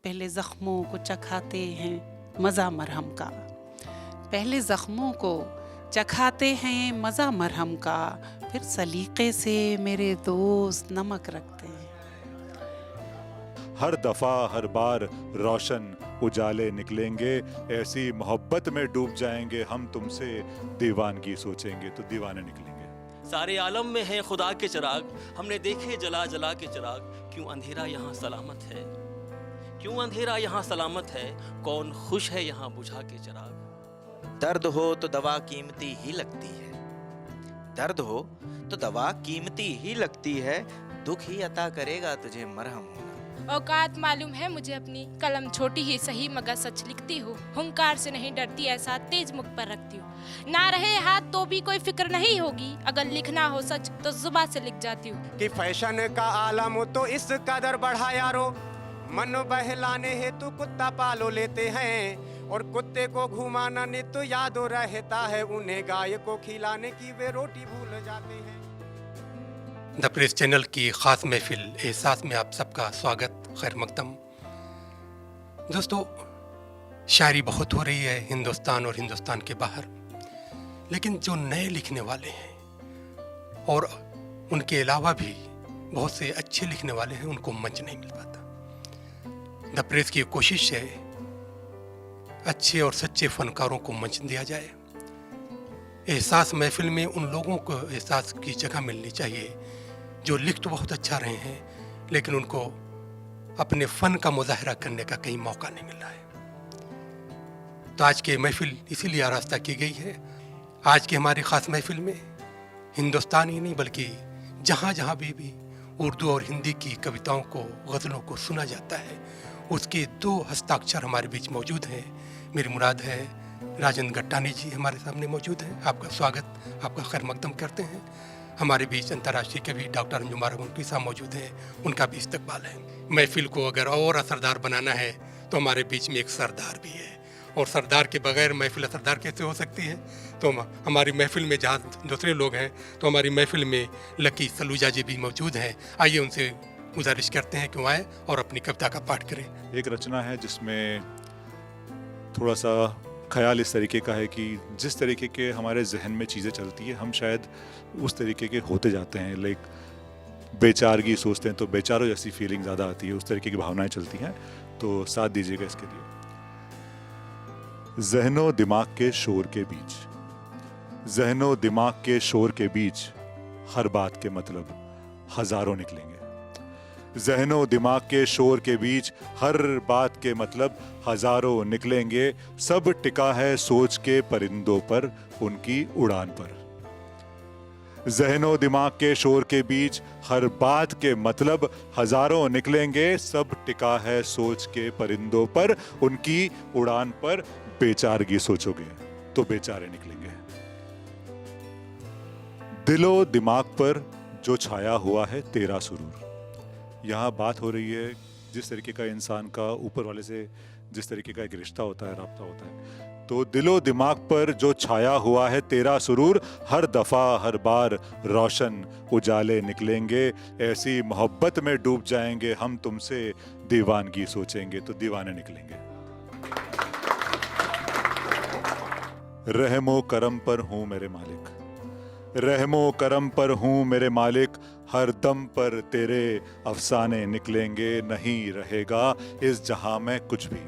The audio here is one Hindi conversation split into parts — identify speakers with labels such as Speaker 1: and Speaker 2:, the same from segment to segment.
Speaker 1: पहले ज़ख्मों को चखाते हैं मज़ा मरहम का, पहले ज़ख्मों को चखाते हैं मज़ा मरहम का, फिर सलीक़े से मेरे दोस्त नमक रखते हैं।
Speaker 2: हर दफा हर बार रोशन उजाले निकलेंगे, ऐसी मोहब्बत में डूब जाएंगे हम, तुमसे दीवानगी सोचेंगे तो दीवाने निकलेंगे।
Speaker 3: सारे आलम में है खुदा के चिराग, हमने देखे जला जला के चिराग, क्यों अंधेरा यहाँ सलामत है, क्यों अंधेरा यहाँ सलामत है, कौन खुश है यहाँ बुझा के चिराग।
Speaker 4: दर्द हो तो दवा कीमती ही लगती है, दर्द हो तो दवा कीमती ही लगती है, दुख ही अता करेगा तुझे मरहम होना।
Speaker 5: औकात मालूम है मुझे अपनी, कलम छोटी ही सही मगर सच लिखती हूँ, हुंकार से नहीं डरती ऐसा तेज मुख पर रखती हूँ, ना रहे हाथ तो भी कोई फिक्र नहीं होगी, अगर लिखना हो सच तो जुबान से लिख जाती हूँ।
Speaker 6: कि फैशन का आलम हो तो इस कदर बढ़ा यारो, मन बहलाने हेतु कुत्ता पालो लेते हैं, और कुत्ते को घुमाना नित्य याद रहता है, उन्हें गाय को खिलाने की वे रोटी भूल जाते हैं।
Speaker 7: द प्रेस चैनल की ख़ास महफिल एहसास में आप सबका स्वागत, खैर मकदम। दोस्तों, शायरी बहुत हो रही है हिंदुस्तान और हिंदुस्तान के बाहर, लेकिन जो नए लिखने वाले हैं और उनके अलावा भी बहुत से अच्छे लिखने वाले हैं, उनको मंच नहीं मिल पाता। द प्रेस की कोशिश है अच्छे और सच्चे फनकारों को मंच दिया जाए। एहसास महफिल में उन लोगों को एहसास की जगह मिलनी चाहिए जो लिख तो बहुत अच्छा रहे हैं, लेकिन उनको अपने फ़न का मुजाहरा करने का कहीं मौका नहीं मिल रहा है। तो आज के महफिल इसीलिए आरास्ता की गई है। आज की हमारी ख़ास महफिल में हिंदुस्तान ही नहीं बल्कि जहाँ जहाँ भी उर्दू और हिंदी की कविताओं को, गज़लों को सुना जाता है, उसके दो हस्ताक्षर हमारे बीच मौजूद हैं। मेरी मुराद है राजेंद्र गट्टानी जी हमारे सामने मौजूद हैं। आपका स्वागत, आपका खैर मकदम करते हैं। हमारे बीच अंतर्राष्ट्रीय कवि डॉक्टर अंजुम आरा मुंशी साहब मौजूद हैं, उनका भी इस्तकबाल है। महफिल को अगर और असरदार बनाना है तो हमारे बीच में एक सरदार भी है, और सरदार के बगैर महफिल असरदार कैसे हो सकती है। तो हमारी महफिल में जहाँ दूसरे लोग हैं, तो हमारी महफिल में लकी सलूजा जी भी मौजूद हैं। आइए उनसे गुजारिश करते हैं कि वो आए और अपनी कविता का पाठ करें।
Speaker 2: एक रचना है जिसमें थोड़ा सा ख्याल इस तरीके का है कि जिस तरीके के हमारे जहन में चीज़ें चलती है, हम शायद उस तरीके के होते जाते हैं। लाइक बेचारगी सोचते हैं तो बेचारों जैसी फीलिंग ज़्यादा आती है, उस तरीके की भावनाएं चलती हैं। तो साथ दीजिएगा इसके लिए। ज़हनो दिमाग के शोर के बीच, ज़हनो दिमाग के शोर के बीच, हर बात के मतलब हज़ारों निकलेंगे। ज़हनो दिमाग के शोर के बीच, हर बात के मतलब हज़ारों निकलेंगे। सब टिका है सोच के परिंदों पर, उनकी उड़ान पर। ज़हनो दिमाग के शोर के बीच, हर बात के मतलब हज़ारों निकलेंगे। सब टिका है सोच के परिंदों पर, उनकी उड़ान पर। बेचारगी सोचोगे तो बेचारे निकलेंगे। दिलो दिमाग पर जो छाया हुआ है तेरा सुरूर। यहाँ बात हो रही है जिस तरीके का इंसान का ऊपर वाले से जिस तरीके का एक रिश्ता होता है, राब्ता होता है। तो दिलो दिमाग पर जो छाया हुआ है तेरा सुरूर, हर दफा हर बार रोशन उजाले निकलेंगे। ऐसी मोहब्बत में डूब जाएंगे हम, तुमसे दीवानगी सोचेंगे तो दीवाने निकलेंगे। रहमो करम पर हूँ मेरे मालिक, रहमो करम पर हूँ मेरे मालिक, हर दम पर तेरे अफसाने निकलेंगे। नहीं रहेगा इस जहां में कुछ भी,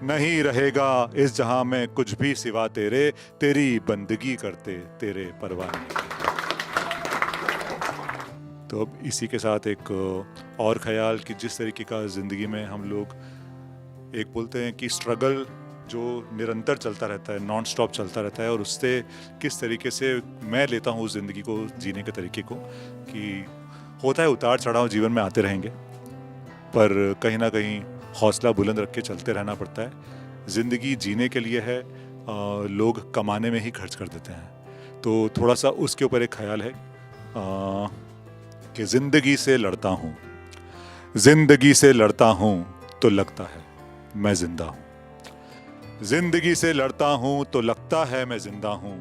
Speaker 2: नहीं रहेगा इस जहां में कुछ भी सिवा तेरे, तेरी बंदगी करते तेरे परवाने। तो अब इसी के साथ एक और ख्याल कि जिस तरीके का ज़िंदगी में हम लोग एक बोलते हैं कि स्ट्रगल जो निरंतर चलता रहता है, नॉन स्टॉप चलता रहता है, और उससे किस तरीके से मैं लेता हूँ उस ज़िंदगी को जीने के तरीके को, कि होता है उतार चढ़ाव जीवन में आते रहेंगे, पर कहीं ना कहीं हौसला बुलंद रख के चलते रहना पड़ता है। ज़िंदगी जीने के लिए है, लोग कमाने में ही खर्च कर देते हैं। तो थोड़ा सा उसके ऊपर एक ख्याल है कि ज़िंदगी से लड़ता हूँ, ज़िंदगी से लड़ता हूँ तो लगता है मैं जिंदा हूँ। जिंदगी से लड़ता हूँ तो लगता है मैं जिंदा हूँ,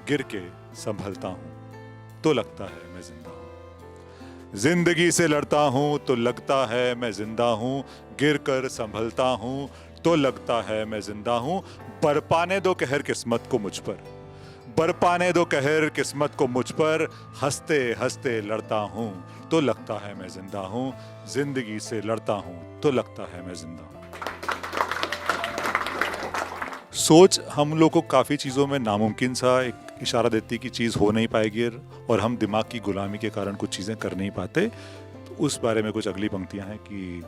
Speaker 2: गिर के संभलता हूँ तो लगता है मैं जिंदा हूँ। जिंदगी से लड़ता हूँ तो लगता है मैं जिंदा हूँ, गिर कर संभलता हूँ तो लगता है मैं जिंदा हूँ। बरपाने दो कहर किस्मत को मुझ पर, बरपाने दो कहर किस्मत को मुझ पर, हंसते हंसते लड़ता हूँ तो लगता है मैं जिंदा हूँ, जिंदगी से लड़ता हूँ तो लगता है मैं जिंदा हूँ। सोच हम लोग को काफ़ी चीज़ों में नामुमकिन सा एक इशारा देती कि चीज़ हो नहीं पाएगी और हम दिमाग की गुलामी के कारण कुछ चीज़ें कर नहीं पाते। तो उस बारे में कुछ अगली पंक्तियां हैं कि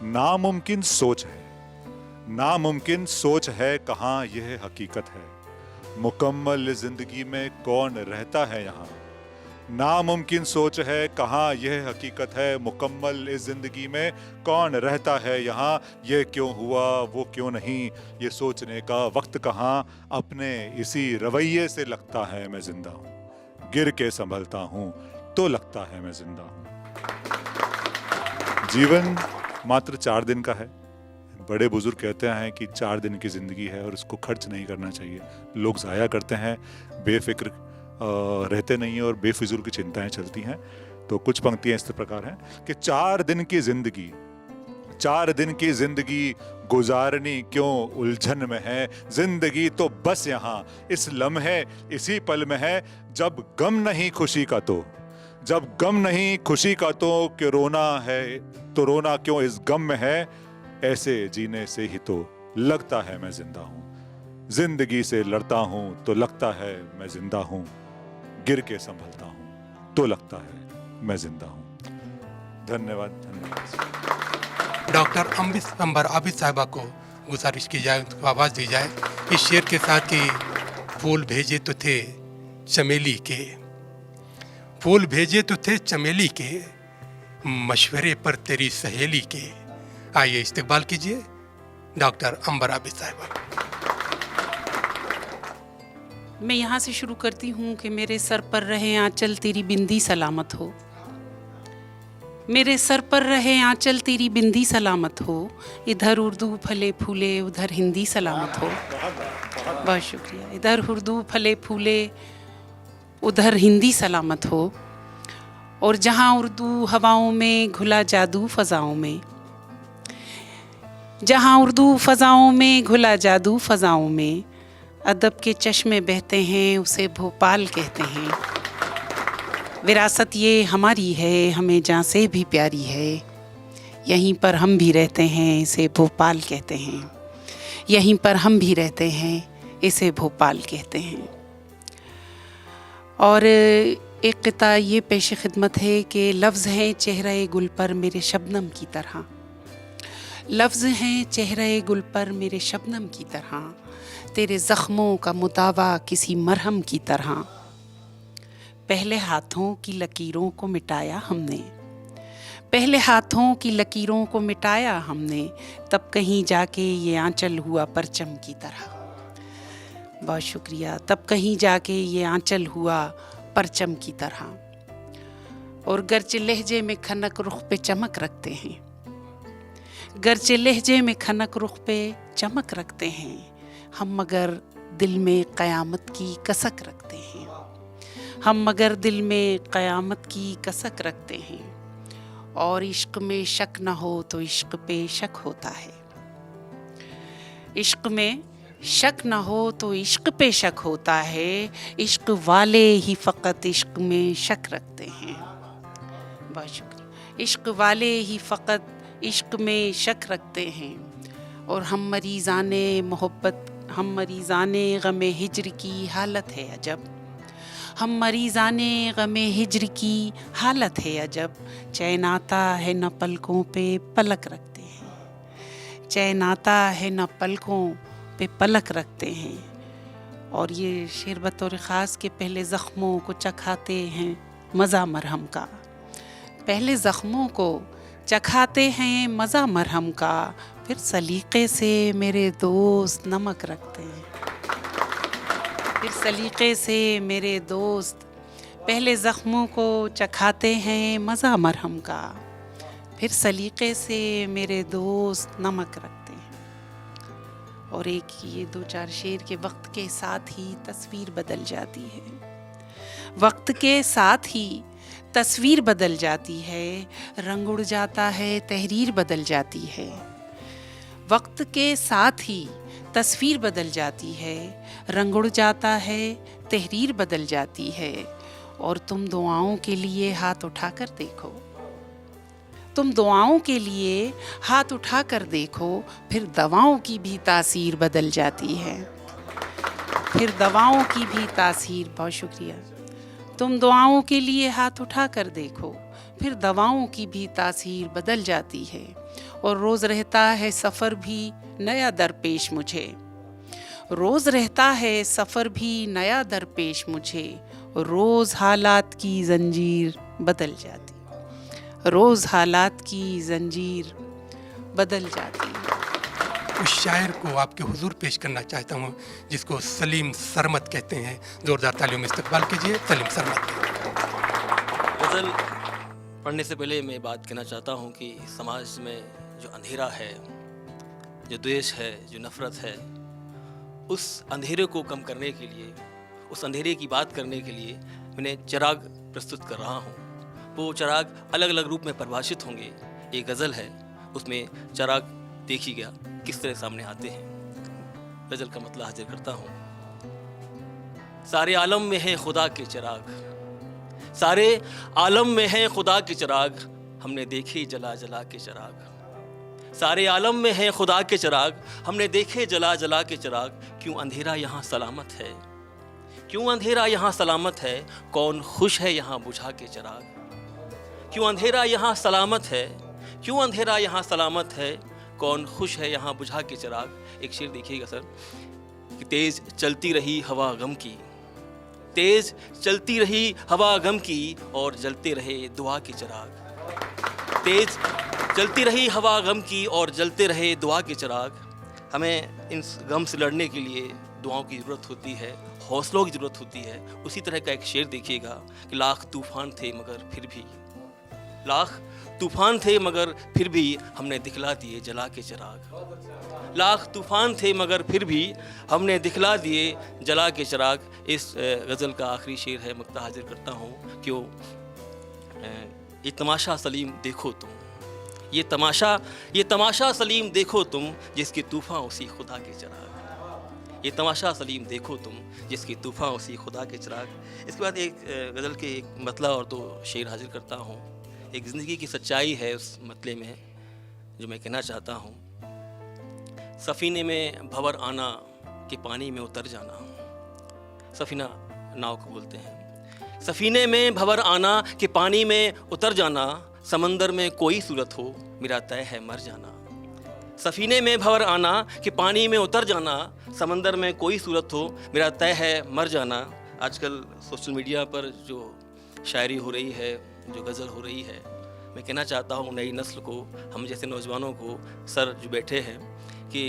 Speaker 2: नामुमकिन सोच है, नामुमकिन सोच है कहाँ यह हकीकत है, मुकम्मल जिंदगी में कौन रहता है यहाँ। नामुमकिन सोच है कहाँ यह हकीकत है, मुकम्मल इस जिंदगी में कौन रहता है यहाँ। ये क्यों हुआ वो क्यों नहीं, ये सोचने का वक्त कहाँ, अपने इसी रवैये से लगता है मैं जिंदा हूँ, गिर के संभलता हूँ तो लगता है मैं जिंदा हूँ। जीवन मात्र 4 दिन का है। बड़े बुजुर्ग कहते हैं कि 4 दिन की जिंदगी है और उसको खर्च नहीं करना चाहिए। लोग ज़ाया करते हैं, बेफिक्र रहते नहीं हैं और बेफिजूल की चिंताएं चलती हैं। तो कुछ पंक्तियां इस प्रकार हैं कि 4 दिन की जिंदगी, 4 दिन की जिंदगी गुजारनी क्यों उलझन में है, जिंदगी तो बस यहाँ इस लम्हे इसी पल में है, जब गम नहीं खुशी का तो, जब गम नहीं खुशी का तो, कि रोना है तो रोना क्यों इस गम में है, ऐसे जीने से ही तो लगता है मैं जिंदा हूँ, जिंदगी से लड़ता हूँ तो लगता है मैं जिंदा हूँ, गिर के संभलता हूँ तो लगता है मैं जिंदा हूँ। धन्यवाद, धन्यवाद।
Speaker 7: डॉक्टर अंबर आबिद साहिबा को गुजारिश की जाए, उनको आवाज़ दी जाए इस शेर के साथ कि फूल भेजे तो थे चमेली के, फूल भेजे तो थे चमेली के, मशवरे पर तेरी सहेली के। आइए इस्तकबाल कीजिए डॉक्टर अंबर आबिद साहिबा।
Speaker 1: मैं यहाँ से शुरू करती हूँ कि मेरे सर पर रहे आंचल तेरी बिंदी सलामत हो, मेरे सर पर रहे आंचल तेरी बिंदी सलामत हो, इधर उर्दू फले फूले उधर हिंदी सलामत हो। बहुत शुक्रिया। इधर उर्दू फले फूले उधर हिंदी सलामत हो, और जहाँ उर्दू हवाओं में घुला जादू फ़ज़ाओं में, जहाँ उर्दू फ़ज़ाओं में घुला जादू फ़ज़ाओं में, अदब के चश्मे बहते हैं उसे भोपाल कहते हैं। विरासत ये हमारी है हमें जहाँ से भी प्यारी है, यहीं पर हम भी रहते हैं इसे भोपाल कहते हैं, यहीं पर हम भी रहते हैं इसे भोपाल कहते हैं। और एक क़िता ये पेश खिदमत है कि लफ्ज़ हैं चेहरे गुल पर मेरे शबनम की तरह, लफ्ज़ हैं चेहरे गुल पर मेरे शबनम की तरह, तेरे ज़ख्मों का मुदावा किसी मरहम की तरह। पहले हाथों की लकीरों को मिटाया हमने, पहले हाथों की लकीरों को मिटाया हमने, तब कहीं जाके ये आंचल हुआ परचम की तरह। बहुत शुक्रिया। तब कहीं जाके ये आंचल हुआ परचम की तरह। और गर्चे लहजे में खनक रुख पे चमक रखते हैं, गर्चे लहजे में खनक रुख पे चमक रखते हैं, हम मगर दिल में क़यामत की कसक रखते हैं, हम मगर दिल में क़यामत की कसक रखते हैं। और इश्क में शक न हो तो इश्क पे शक होता है, इश्क में शक न हो तो इश्क पे शक होता है, इश्क वाले ही फ़कत इश्क में शक रखते हैं। बहुत शुक्रिया। इश्क वाले ही फ़कत इश्क में शक रखते हैं। और हम मरीज़ाने मोहब्बत, हम मरीज़ाने ग़मे हिज्र की हालत है अजब, हम मरीज़ाने ग़मे हिज्र की हालत है अजब, चैन आता है न पलकों पे पलक रखते हैं, चैन आता है न पलकों पे पलक रखते हैं। और ये शेर बतौर ख़ास के पहले ज़ख्मों को चखाते हैं मज़ा मरहम का, पहले ज़ख्मों को चखाते हैं मज़ा मरहम का, फिर सलीक़े से मेरे दोस्त नमक रखते हैं, फिर सलीक़े से मेरे दोस्त पहले ज़ख्मों को चखाते हैं मज़ा मरहम का, फिर सलीक़े से मेरे दोस्त नमक रखते हैं। और एक ये 2-4 शेर के वक्त के साथ ही तस्वीर बदल जाती है, वक्त के साथ ही तस्वीर बदल जाती है, रंग उड़ जाता है, तहरीर बदल जाती है। वक्त के साथ ही तस्वीर बदल जाती है, रंग उड़ जाता है, तहरीर बदल जाती है। और तुम दुआओं के लिए हाथ उठाकर देखो, तुम दुआओं के लिए हाथ उठाकर देखो, फिर दवाओं की भी तासीर बदल जाती है, फिर दवाओं की भी तासीर। बहुत शुक्रिया। तुम दुआओं के लिए हाथ उठाकर देखो, फिर दवाओं की भी तासीर बदल जाती है। और रोज़ रहता है सफ़र भी नया दरपेश मुझे, रोज़ रहता है सफ़र भी नया दरपेश मुझे। रोज़ हालात की जंजीर बदल जाती, रोज़ हालात की जंजीर बदल जाती है।
Speaker 7: उस शायर को आपके हुजूर पेश करना चाहता हूँ जिसको सलीम सरमत कहते हैं। ज़ोरदार तालियों में इस्तकबाल कीजिए सलीम सरमत।
Speaker 3: गज़ल पढ़ने से पहले मैं बात कहना चाहता हूँ कि समाज में जो अंधेरा है, जो द्वेष है, जो नफ़रत है, उस अंधेरे को कम करने के लिए, उस अंधेरे की बात करने के लिए मैंने चिराग प्रस्तुत कर रहा हूँ। वो चिराग अलग अलग रूप में परिभाषित होंगे। एक गज़ल है, उसमें चिराग देखिएगा किस तरह सामने आते हैं। गज़ल का मतलब हाजिर करता हूँ। सारे आलम में है खुदा के चिराग, सारे आलम में है खुदा के चिराग, हमने देखे जला जला के चिराग। सारे आलम में है खुदा के चिराग, हमने देखे जला जला के चिराग। क्यों अंधेरा यहाँ सलामत है, क्यों अंधेरा यहाँ सलामत है, कौन खुश है यहाँ बुझा के चिराग। क्यों अंधेरा यहाँ सलामत है, क्यों अंधेरा यहाँ सलामत है, कौन खुश है यहाँ बुझा के चिराग। एक शेर देखिएगा सर कि तेज चलती रही हवा गम की, तेज चलती रही हवा गम की, और जलते रहे दुआ के चिराग। तेज चलती रही हवा गम की और जलते रहे दुआ के चिराग। हमें इन गम से लड़ने के लिए दुआओं की ज़रूरत होती है, हौसलों की ज़रूरत होती है। उसी तरह का एक शेर देखिएगा कि लाख तूफ़ान थे मगर फिर भी, लाख तूफ़ान थे मगर फिर भी हमने दिखला दिए जला के चिराग। लाख तूफ़ान थे मगर फिर भी हमने दिखला दिए जला के चिराग। इस गज़ल का आखिरी शेर है, मक्ता हाजिर करता हूँ। क्यों ये तमाशा सलीम देखो तुम, ये तमाशा सलीम देखो तुम, जिसकी तूफ़ान उसी खुदा के चिराग। ये तमाशा सलीम देखो तुम, जिसकी तूफ़ान उसी खुदा के चिराग। इसके बाद एक गज़ल के एक मतला और दो शेर हाजिर करता हूँ। एक ज़िंदगी की सच्चाई है उस मतले में जो मैं कहना चाहता हूँ। सफ़ीने में भंवर आना कि पानी में उतर जाना, सफ़ीना नाव को बोलते हैं। सफ़ीने में भंवर आना कि पानी में उतर जाना, समंदर में कोई सूरत हो मेरा तय है मर जाना। सफ़ीने में भंवर आना कि पानी में उतर जाना, समंदर में कोई सूरत हो मेरा तय है मर जाना। आजकल सोशल मीडिया पर जो शायरी हो रही है, जो गज़ल हो रही है, मैं कहना चाहता हूँ नई नस्ल को, हम जैसे नौजवानों को, सर जो बैठे हैं, कि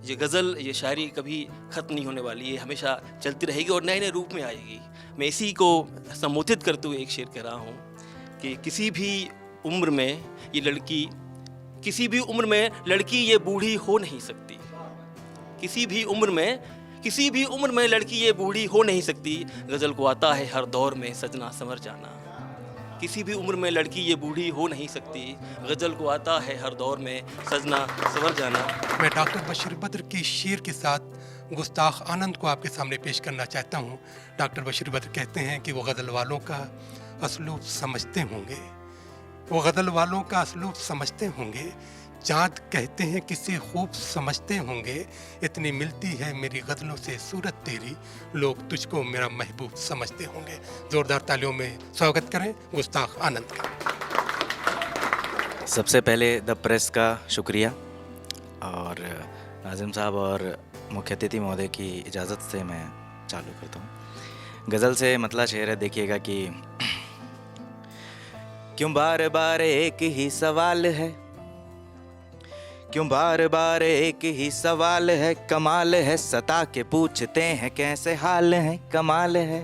Speaker 3: ये गज़ल, ये शायरी कभी ख़त्म नहीं होने वाली है, हमेशा चलती रहेगी और नए नए रूप में आएगी। मैं इसी को संबोधित करते हुए एक शेर कह रहा हूँ कि किसी भी उम्र में ये लड़की, किसी भी उम्र में लड़की ये बूढ़ी हो नहीं सकती। किसी भी उम्र में लड़की ये बूढ़ी हो नहीं सकती। गज़ल को आता है हर दौर में सजना संवर जाना। किसी भी उम्र में लड़की ये बूढ़ी हो नहीं सकती। गज़ल को आता है हर दौर में सजना संवर जाना।
Speaker 7: मैं डॉक्टर बशीर बद्र की शेर के साथ गुस्ताख आनंद को आपके सामने पेश करना चाहता हूँ। डॉक्टर बशीर बद्र कहते हैं कि वो गज़ल वालों का असलूब समझते होंगे, वो गज़ल वालों का असलूब समझते होंगे। चाँद कहते हैं किसी खूब समझते होंगे, इतनी मिलती है मेरी गज़लों से सूरत तेरी, लोग तुझको मेरा महबूब समझते होंगे। ज़ोरदार तालियों में स्वागत करें गुस्ताख आनंद का।
Speaker 4: सबसे पहले द प्रेस का शुक्रिया, और नाज़िम साहब और मुख्य अतिथि महोदय की इजाज़त से मैं चालू करता हूँ। गज़ल से मतलब शेर है, देखिएगा कि क्यों बार बार एक ही सवाल है, क्यों बार बार एक ही सवाल है, कमाल है सता के पूछते हैं कैसे हाल है, कमाल है।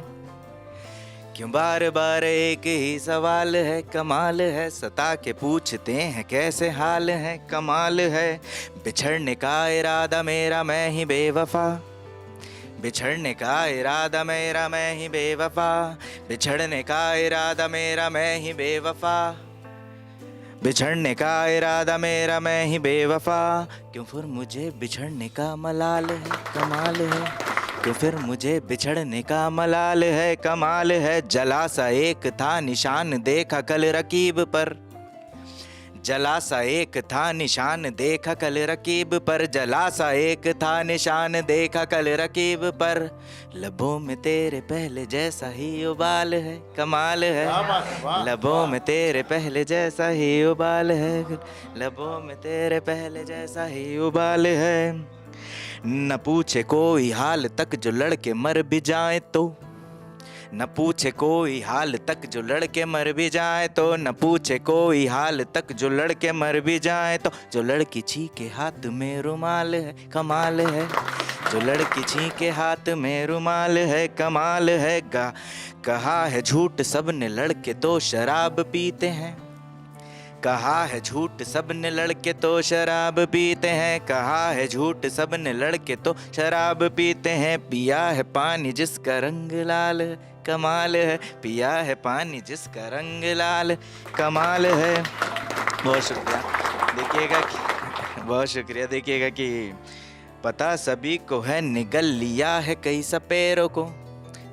Speaker 4: क्यों बार बार एक ही सवाल है, कमाल है सता के पूछते हैं कैसे हाल है, कमाल है। बिछड़ने का इरादा मेरा मैं ही बेवफा, बिछड़ने का इरादा मेरा मैं ही बेवफा, बिछड़ने का इरादा मेरा मैं ही बेवफा, बिछड़ने का इरादा मेरा मैं ही बेवफा, क्यों फिर मुझे बिछड़ने का मलाल है, कमाल है, क्यों फिर मुझे बिछड़ने का मलाल है, कमाल है। जला सा एक था निशान देखा कल रकीब पर, जला सा एक था निशान देखा कल रकीब पर, जला सा एक था निशान देखा कल रकीब पर, लबों में तेरे पहले जैसा ही उबाल है, कमाल है, लबों में तेरे पहले जैसा ही उबाल है, लबों में तेरे पहले जैसा ही उबाल है। न पूछे कोई हाल तक जो लड़के मर भी जाए तो, न पूछे कोई हाल तक जो लड़के मर भी जाए तो, न पूछे कोई हाल तक जो लड़के मर भी जाए तो, जो लड़की छीके हाथ में रुमाल है, कमाल है, जो लड़की छीके हाथ में रुमाल है, कमाल है। कहा है झूठ सबने लड़के तो शराब पीते हैं, कहा है झूठ सबने लड़के तो शराब पीते हैं, कहा है झूठ सबने लड़के तो शराब पीते हैं, पिया है पानी जिसका रंग लाल है, कमाल है, पिया है पानी जिसका रंग लाल, कमाल है। बहुत शुक्रिया। देखिएगा कि बहुत शुक्रिया। देखिएगा कि पता सभी को है निगल लिया है कई सपेरों को,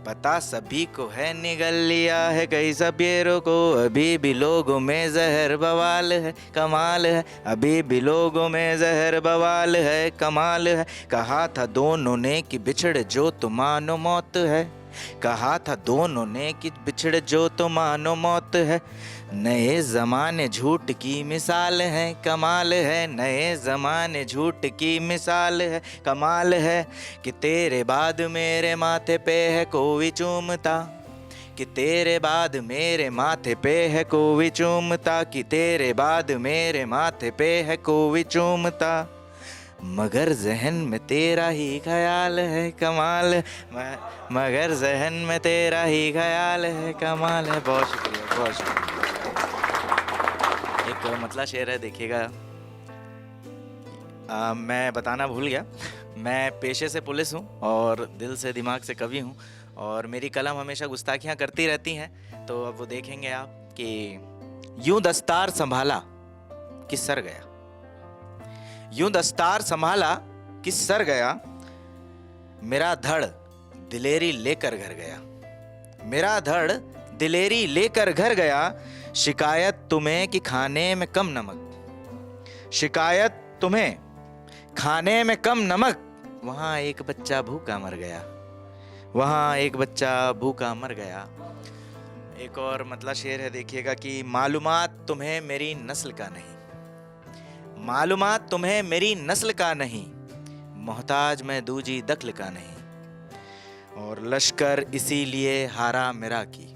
Speaker 4: पता सभी को है निगल लिया है कई सपेरों को, अभी भी लोगों में जहर बवाल है, कमाल है, अभी भी लोगों में जहर बवाल है, कमाल है। कहा था दोनों ने कि बिछड़े जो तो मानो मौत है, कहा था दोनों ने कि बिछड़े जो तो मानो मौत है, नए ज़माने झूठ की मिसाल है, कमाल है, नए ज़माने झूठ की मिसाल है, कमाल है। कि तेरे बाद मेरे माथे पे है कोई चूमता, कि तेरे बाद मेरे माथे पे है कोई चूमता, कि तेरे बाद मेरे माथे पे है कोई चूमता, मगर जहन में तेरा ही ख्याल है, कमाल, मगर जहन में तेरा ही ख्याल है, कमाल है। बहुत शुक्रिया, बहुत शुक्रिया। एक मतला शेर है, देखिएगा। मैं बताना भूल गया, मैं पेशे से पुलिस हूँ और दिल से दिमाग से कवि हूँ, और मेरी कलम हमेशा गुस्ताखियाँ करती रहती हैं। तो अब वो देखेंगे आप कि यूं दस्तार संभाला कि सर गया, यूं दस्तार संभाला कि सर गया, मेरा धड़ दिलेरी लेकर घर गया, मेरा धड़ दिलेरी लेकर घर गया, शिकायत तुम्हें कि खाने में कम नमक, शिकायत तुम्हें खाने में कम नमक, वहाँ एक बच्चा भूखा मर गया, वहाँ एक बच्चा भूखा मर गया। एक और मतलब शेर है, देखिएगा कि मालूमात तुम्हें मेरी नस्ल का नहीं, मालूमात तुम्हें मेरी नस्ल का नहीं, मोहताज मैं दूजी दख्ल का नहीं, और लश्कर इसीलिए हारा मेरा की,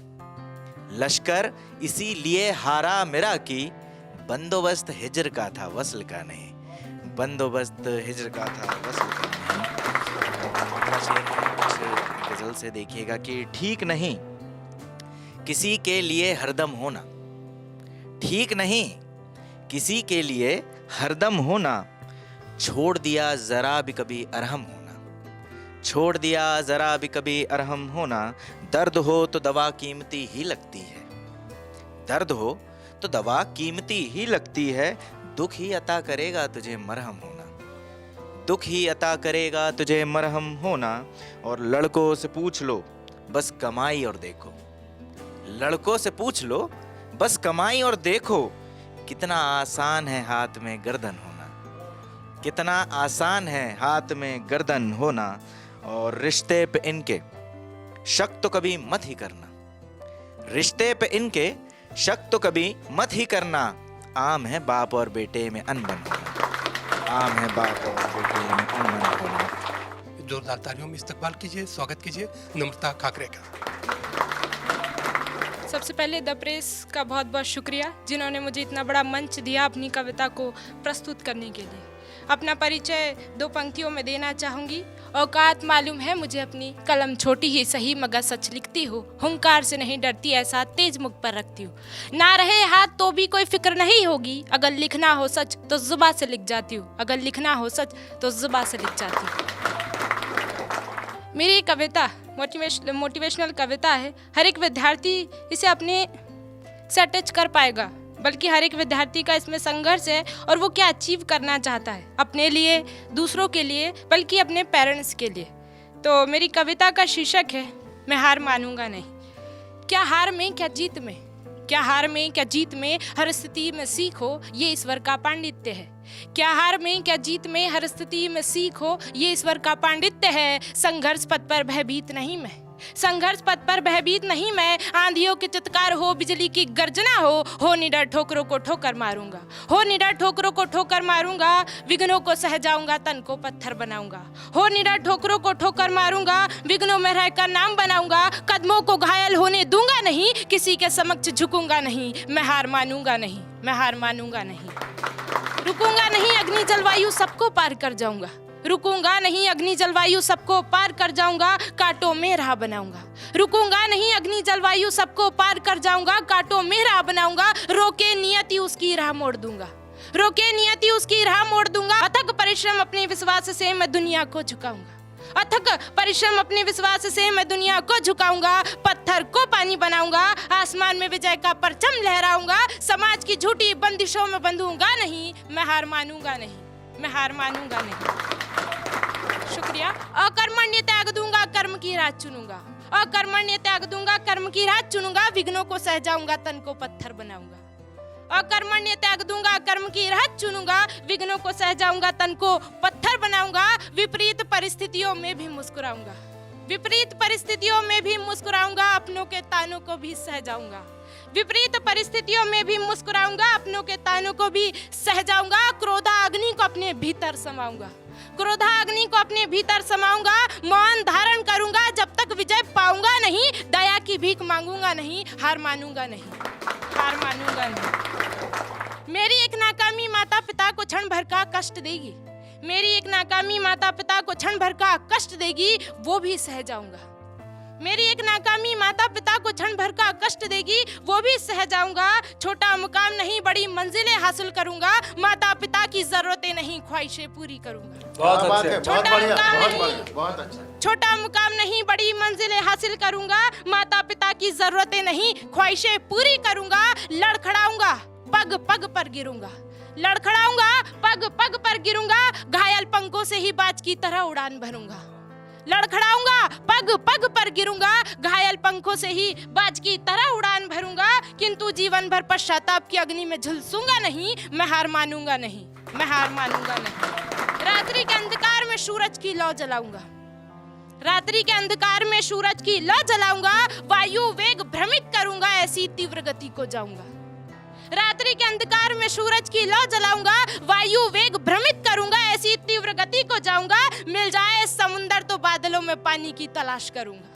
Speaker 4: लश्कर इसीलिए हारा मेरा की, बंदोबस्त हिजर का था वस्ल का नहीं, बंदोबस्त हिजर का था वस्ल का नहीं। गजल से देखिएगा कि ठीक नहीं किसी के लिए हरदम होना, ठीक नहीं किसी के लिए हरदम होना, छोड़ दिया जरा भी कभी अरहम होना, छोड़ दिया जरा भी कभी अरहम होना, दर्द हो तो दवा कीमती ही लगती है, दर्द हो तो दवा कीमती ही लगती है, दुख ही अता करेगा तुझे मरहम होना, दुख ही अता करेगा तुझे मरहम होना। और लड़कों से पूछ लो बस कमाई और देखो, लड़कों से पूछ लो बस कमाई और देखो, कितना आसान है हाथ में गर्दन होना, कितना आसान है हाथ में गर्दन होना। और रिश्ते पे इनके शक तो कभी मत ही करना, रिश्ते पे इनके शक तो कभी मत ही करना, आम है बाप और बेटे में अनबन होना, आम है बाप और बेटे में अनबन होना।
Speaker 7: जोरदार तालियों में इस्तकबाल कीजिए, स्वागत कीजिए नम्रता काकरे का।
Speaker 5: सबसे पहले द प्रेस का बहुत बहुत शुक्रिया, जिन्होंने मुझे इतना बड़ा मंच दिया अपनी कविता को प्रस्तुत करने के लिए। अपना परिचय दो पंक्तियों में देना चाहूँगी। औकात मालूम है मुझे अपनी, कलम छोटी ही सही मगर सच लिखती हूँ, हुंकार से नहीं डरती ऐसा तेज मुख पर रखती हूँ, ना रहे हाथ तो भी कोई फिक्र नहीं होगी, अगर लिखना हो सच तो जुबान से लिख जाती हूँ, अगर लिखना हो सच तो जुबान से लिख जाती हूँ। मेरी कविता मोटिवेशनल कविता है। हर एक विद्यार्थी इसे अपने से अटैच कर पाएगा, बल्कि हर एक विद्यार्थी का इसमें संघर्ष है और वो क्या अचीव करना चाहता है अपने लिए, दूसरों के लिए, बल्कि अपने पेरेंट्स के लिए। तो मेरी कविता का शीर्षक है मैं हार मानूंगा नहीं। क्या हार में क्या जीत में, क्या हार में क्या जीत में, हर स्थिति में सीखो ये ईश्वर का पांडित्य है। क्या हार में क्या जीत में, हर स्थिति में सीखो ये ईश्वर का पांडित्य है। संघर्ष पथ पर भयभीत नहीं मैं, संघर्ष पथ पर भयभीत नहीं मैं। आंधियों के चित्कार हो, बिजली की गर्जना हो निडर ठोकरों को ठोकर मारूंगा, हो निडर ठोकरों को ठोकर मारूंगा। विघ्नों को सह जाऊंगा, तन को पत्थर बनाऊंगा, हो निडर ठोकरों को ठोकर मारूंगा। विघ्नों में रहकर नाम बनाऊंगा, कदमों को घायल होने दूंगा नहीं, किसी के समक्ष झुकूंगा नहीं। मैं हार मानूंगा नहीं, मैं हार मानूंगा नहीं। रुकूंगा नहीं, अग्नि जलवायु सबको पार कर जाऊंगा, रुकूंगा नहीं, अग्नि जलवायु सबको पार कर जाऊंगा, कांटों में राह बनाऊंगा। रुकूंगा नहीं, अग्नि जलवायु सबको पार कर जाऊंगा, कांटों में राह बनाऊंगा। रोके नियति उसकी राह मोड़ दूंगा, रोके नियति उसकी राह मोड़ दूंगा। अथक परिश्रम अपने विश्वास से मैं दुनिया को झुकाऊंगा, अथक परिश्रम अपने विश्वास से मैं दुनिया को झुकाऊंगा। पत्थर को पानी बनाऊंगा, आसमान में विजय का परचम लहराऊंगा। समाज की झूठी बंदिशों में बंधूंगा नहीं, मैं हार मानूंगा नहीं, मैं हार मानूंगा नहीं। शुक्रिया। अकर्मण्य त्याग दूंगा, कर्म की राह चुनूंगा, अकर्मण्य त्याग दूंगा, कर्म की राह चुनूंगा। विघ्नों को सह जाऊंगा, तन को पत्थर बनाऊंगा। अकर्मण्य त्याग दूंगा, कर्म की राह चुनूंगा। विघ्नों को सह जाऊंगा, तन को पत्थर बनाऊंगा। विपरीत परिस्थितियों में भी मुस्कुराऊंगा, विपरीत परिस्थितियों में भी मुस्कुराऊंगा। अपनों के तानों को भी सह जाऊंगा, विपरीत परिस्थितियों में भी मुस्कुराऊंगा। अपनों के तानों को भी सह जाऊंगा। क्रोधा अग्नि को अपने भीतर समाऊंगा, क्रोधा अग्नि को अपने भीतर समाऊंगा। मौन धारण करूंगा जब तक विजय पाऊंगा नहीं। दया की भीख मांगूंगा नहीं, हार मानूंगा नहीं, हार मानूंगा नहीं। मेरी एक नाकामी माता पिता को क्षण भर का कष्ट देगी, मेरी एक नाकामी माता पिता को क्षण भर का कष्ट देगी, वो भी सह जाऊंगा। मेरी एक नाकामी माता पिता को क्षण भर का कष्ट देगी, वो भी सह जाऊंगा। छोटा मुकाम नहीं, बड़ी मंजिलें हासिल करूंगा। माता पिता की जरूरतें नहीं, ख्वाहिशें पूरी करूंगा। छोटा मुकाम नहीं, बड़ी मंजिलें हासिल करूंगा। माता पिता की जरूरतें नहीं, ख्वाहिशें पूरी करूंगा। लड़खड़ाऊंगा, पग पग पर गिरूंगा, लड़खड़ाऊंगा, पग पग पर गिरूंगा। घायल पंखों से ही बाज की तरह उड़ान भरूंगा, लड़खड़ाऊंगा, पग पग पर गिरूंगा। घायल पंखों से ही बाज की तरह उड़ान भरूंगा। किंतु जीवन भर पश्चाताप की अग्नि में झुलसूंगा नहीं, मैं हार मानूंगा नहीं, मैं हार मानूंगा नहीं। रात्रि के अंधकार में सूरज की लौ जलाऊंगा, रात्रि के अंधकार में सूरज की लौ जलाऊंगा। वायु वेग भ्रमित करूंगा, ऐसी तीव्र गति को जाऊंगा। रात्रि के अंधकार में सूरज की लौ जलाऊंगा। वायु वेग भ्रमित करूंगा, ऐसी तीव्र गति को जाऊंगा। मिल जाए समुंदर तो बादलों में पानी की तलाश करूंगा,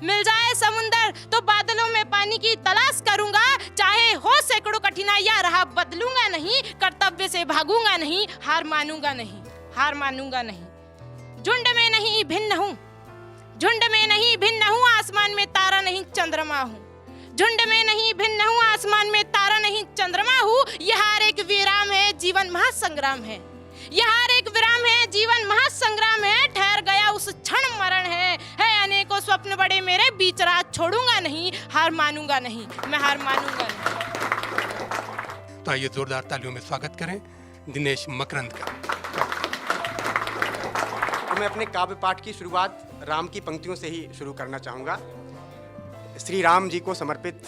Speaker 5: मिल जाए समुंदर तो बादलों में पानी की तलाश करूंगा। चाहे हो सैकड़ों कठिनाइयां, राह बदलूंगा नहीं। कर्तव्य से भागूंगा नहीं, हार मानूंगा नहीं, हार मानूंगा नहीं। झुंड में नहीं भिन्न हूँ, झुंड में नहीं भिन्न हूँ। आसमान में तारा नहीं चंद्रमा हूँ, झुंड में नहीं भिन्न हूँ। आसमान में तारा नहीं चंद्रमा हूँ। यह हर एक विराम है, जीवन महासंग्राम है, यह हर एक विराम है, जीवन महासंग्राम है। ठहर गया उस क्षण मरण है अनेकों स्वप्न बड़े मेरे, बीच रात छोड़ूंगा नहीं, हार मानूंगा नहीं, मैं हार मानूंगा नहीं।
Speaker 7: तो आइए जोरदार तालियों में स्वागत करें दिनेश मकरंद का।
Speaker 6: तो मैं अपने काव्य पाठ की शुरुआत राम की पंक्तियों से ही शुरू करना चाहूँगा। श्री राम जी को समर्पित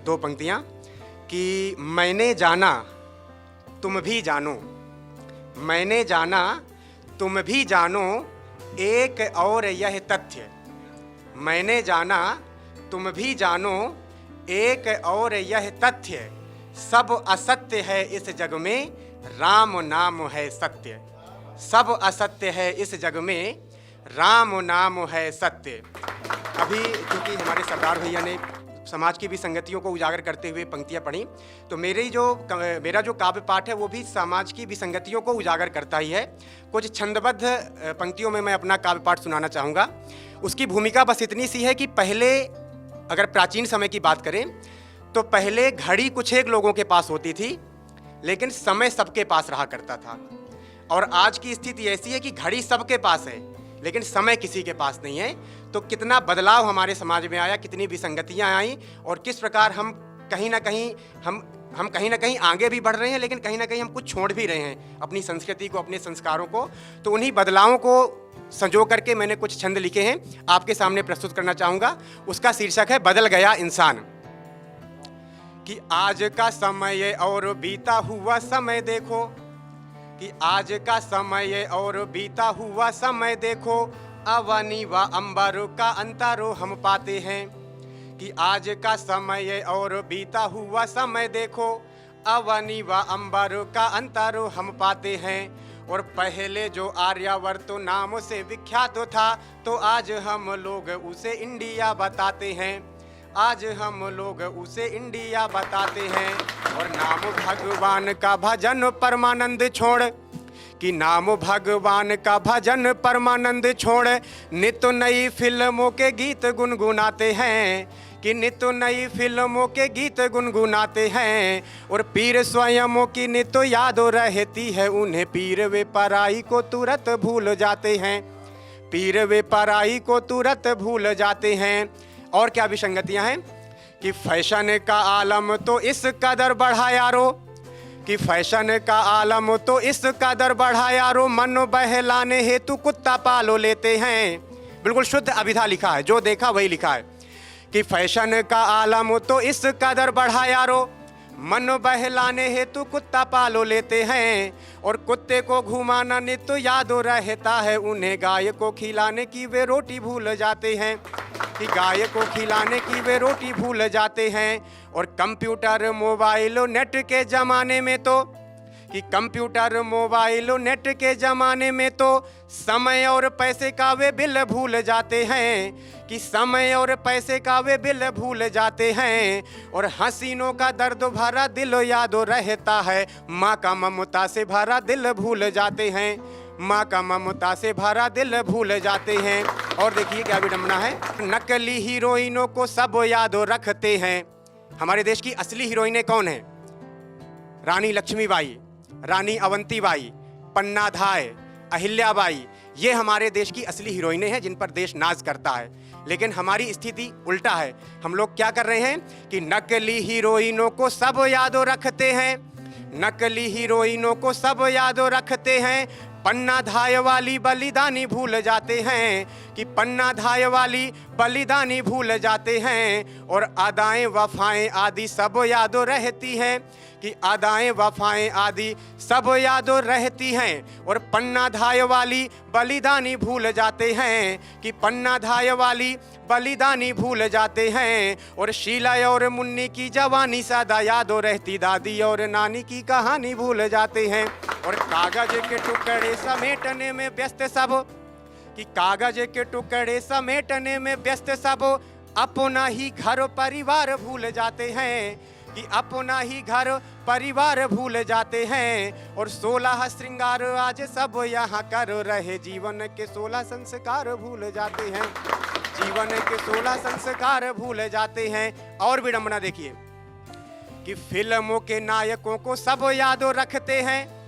Speaker 6: दो पंक्तियाँ कि मैंने जाना तुम भी जानो, मैंने जाना तुम भी जानो, एक और यह तथ्य। मैंने जाना तुम भी जानो, एक और यह तथ्य। सब असत्य है इस जग में, राम नाम है सत्य। सब असत्य है इस जग में, राम नाम है सत्य। अभी क्योंकि हमारे सरदार भैया ने समाज की भी संगतियों को उजागर करते हुए पंक्तियां पढ़ी, तो मेरा जो काव्य पाठ है वो भी समाज की विसंगतियों को उजागर करता ही है। कुछ छंदबद्ध पंक्तियों में मैं अपना काव्य पाठ सुनाना चाहूँगा। उसकी भूमिका बस इतनी सी है कि पहले, अगर प्राचीन समय की बात करें तो पहले घड़ी कुछ एक लोगों के पास होती थी, लेकिन समय सबके पास रहा करता था। और आज की स्थिति ऐसी है कि घड़ी सबके पास है, लेकिन समय किसी के पास नहीं है। तो कितना बदलाव हमारे समाज में आया, कितनी विसंगतियां आई, और किस प्रकार हम कहीं ना कहीं आगे भी बढ़ रहे हैं, लेकिन कहीं ना कहीं हम कुछ छोड़ भी रहे हैं अपनी संस्कृति को, अपने संस्कारों को। तो उन्हीं बदलावों को संजो करके मैंने कुछ छंद लिखे हैं, आपके सामने प्रस्तुत करना चाहूँगा। उसका शीर्षक है बदल गया इंसान। कि आज का समय और बीता हुआ समय देखो, कि आज का समय और बीता हुआ समय देखो, अवनी व अंबर का अंतरो हम पाते हैं। कि आज का समय और बीता हुआ समय देखो, अवनी व अंबर का अंतरो हम पाते हैं। और पहले जो आर्यवर्त नाम से विख्यात था, तो आज हम लोग उसे इंडिया बताते हैं। आज हम लोग उसे इंडिया बताते हैं। और नाम भगवान का भजन परमानंद छोड़, कि नाम भगवान का भजन परमानंद छोड़, नित नई फिल्मों के गीत गुनगुनाते हैं। कि नित नई फिल्मों के गीत गुनगुनाते हैं। और पीर स्वयं की नित याद रहती है उन्हें, पीर वे पराई को तुरंत भूल जाते हैं। पीर वे पराई को तुरंत भूल जाते हैं। और क्या विसंगतियां हैं? कि फैशन का आलम तो इस कदर बढ़ा यारो, कि फैशन का आलम तो इस कदर बढ़ा यारो, मन बहलाने हेतु कुत्ता पालो लेते हैं। बिल्कुल शुद्ध अभिधा लिखा है, जो देखा वही लिखा है। कि फैशन का आलम तो इस कदर बढ़ा यारो, मन बहलाने हेतु कुत्ता पालो लेते हैं। और कुत्ते को घुमाना नित्य याद रहता है उन्हें, गाय को खिलाने की वे रोटी भूल जाते हैं। कि गाय को खिलाने की वे रोटी भूल जाते हैं। और कंप्यूटर मोबाइल नेट के ज़माने में तो, कि कंप्यूटर मोबाइल नेट के ज़माने में तो, समय और पैसे का वे बिल भूल जाते हैं। कि समय और पैसे का वे बिल भूल जाते हैं। और हसीनों का दर्द भरा दिल याद रहता है, माँ का ममता से भरा दिल भूल जाते हैं। माँ का ममता से भरा दिल भूल जाते हैं। और देखिए क्या विडंबना है, नकली हीरोइनों को सब याद रखते हैं। हमारे देश की असली हीरोइनें कौन हैं? रानी लक्ष्मीबाई, रानी अवंतीबाई, पन्नाधाय, अहिल्याबाई, ये हमारे देश की असली हीरोइनें हैं जिन पर देश नाज करता है। लेकिन हमारी स्थिति उल्टा है। हम लोग क्या कर रहे हैं कि नकली हीरोइनों को सब याद रखते हैं। नकली हीरोइनों को सब याद रखते हैं, पन्ना धाय वाली बलिदानी भूल जाते हैं। कि पन्ना धाय वाली बलिदानी भूल जाते हैं। और अदाएं वफाएं आदि सब याद रहती हैं। कि अदाएं वफाएं आदि सब याद रहती हैं। और पन्ना धाय वाली बलिदानी भूल जाते हैं। कि पन्ना धाय वाली बलिदानी भूल जाते हैं। और शीला और मुन्नी की जवानी सदा याद रहती, दादी और नानी की कहानी भूल जाते हैं। और कागज के टुकड़े समेटने में व्यस्त सब, कि कागज के टुकड़े समेटने में व्यस्त सब, अपना ही घर परिवार भूल जाते हैं। कि अपना ही घर परिवार भूल जाते हैं। और 16 श्रृंगार आज सब यहाँ कर रहे, जीवन के 16 संस्कार भूल जाते हैं। जीवन के 16 संस्कार भूल जाते हैं। और विडंबना देखिए, कि फिल्मों के नायकों को सब याद रखते हैं।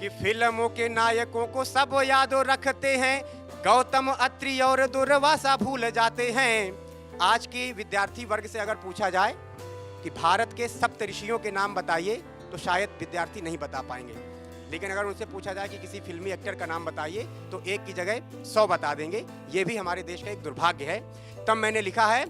Speaker 6: कि फिल्मों के नायकों को सब याद रखते हैं, गौतम अत्रि और दुर्वासा भूल जाते हैं। आज की विद्यार्थी वर्ग से अगर पूछा जाए कि भारत के सप्त ऋषियों के नाम बताइए, तो शायद विद्यार्थी नहीं बता पाएंगे। लेकिन अगर उनसे पूछा जाए कि किसी फिल्मी एक्टर का नाम बताइए, तो एक की जगह 100 बता देंगे। ये भी हमारे देश का एक दुर्भाग्य है। तब मैंने लिखा है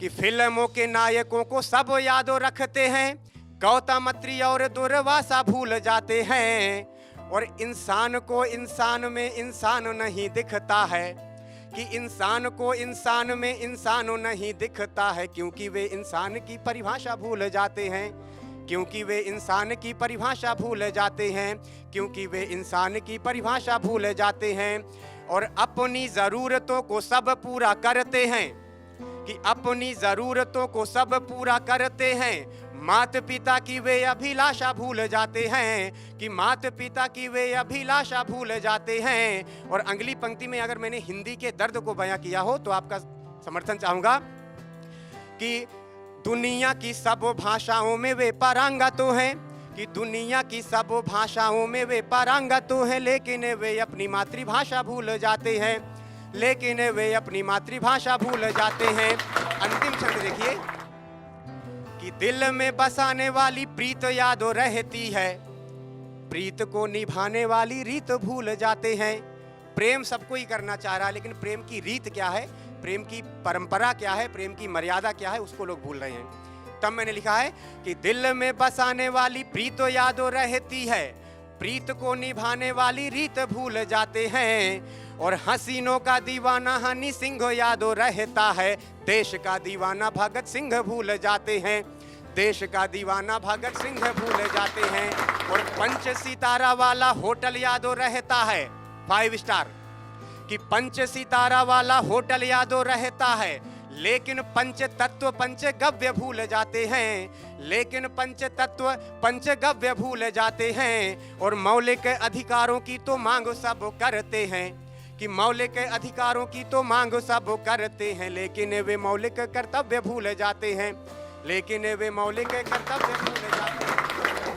Speaker 6: कि फिल्मों के नायकों को सब याद रखते हैं, गौतम अत्रि और दुर्वासा भूल जाते हैं। और इंसान को इंसान में इंसान नहीं दिखता है। कि इंसान को इंसान में इंसान नहीं दिखता है, क्योंकि वे इंसान की परिभाषा भूल जाते हैं। क्योंकि वे इंसान की परिभाषा भूल जाते हैं। क्योंकि वे इंसान की परिभाषा भूल जाते हैं। और अपनी ज़रूरतों को सब पूरा करते हैं। कि अपनी ज़रूरतों को सब पूरा करते हैं, मात पिता की वे अभिलाषा भूल जाते हैं। कि मात पिता की वे अभिलाषा भूल जाते हैं। और अगली पंक्ति में अगर मैंने हिंदी के दर्द को बयां किया हो तो आपका समर्थन चाहूँगा। कि दुनिया की सब भाषाओं में वे पारंगत हैं। कि दुनिया की सब भाषाओं में वे पारंगत तो हैं, लेकिन वे अपनी मातृभाषा भूल जाते हैं, लेकिन वे अपनी मातृभाषा भूल जाते हैं। अंतिम छंद देखिए कि दिल में बसाने वाली प्रीत यादों रहती है, प्रीत को निभाने वाली रीत भूल जाते हैं। प्रेम सबको ही करना चाह रहा है, लेकिन प्रेम की रीत क्या है, प्रेम की परंपरा क्या है, प्रेम की मर्यादा क्या है, उसको लोग भूल रहे हैं। तब मैंने लिखा है कि दिल में बसाने वाली प्रीत यादों रहती है, प्रीत को निभाने वाली रीत भूल जाते हैं। और हसीनों का दीवाना हनी सिंह यादों रहता है, देश का दीवाना भगत सिंह भूल जाते हैं, देश का दीवाना भगत सिंह भूल जाते हैं। और 5 सितारा वाला होटल यादों रहता है, 5 स्टार, कि 5 सितारा वाला होटल यादों रहता है, लेकिन पंच तत्व पंच गव्य भूल जाते हैं, लेकिन पंच तत्व पंच गव्य भूल जाते हैं। और मौलिक अधिकारों की तो मांग सब करते हैं, कि मौलिक अधिकारों की तो मांग सब करते हैं, लेकिन वे मौलिक कर्तव्य भूल जाते हैं, लेकिन वे मौलिक कर्तव्य भूल जाते हैं।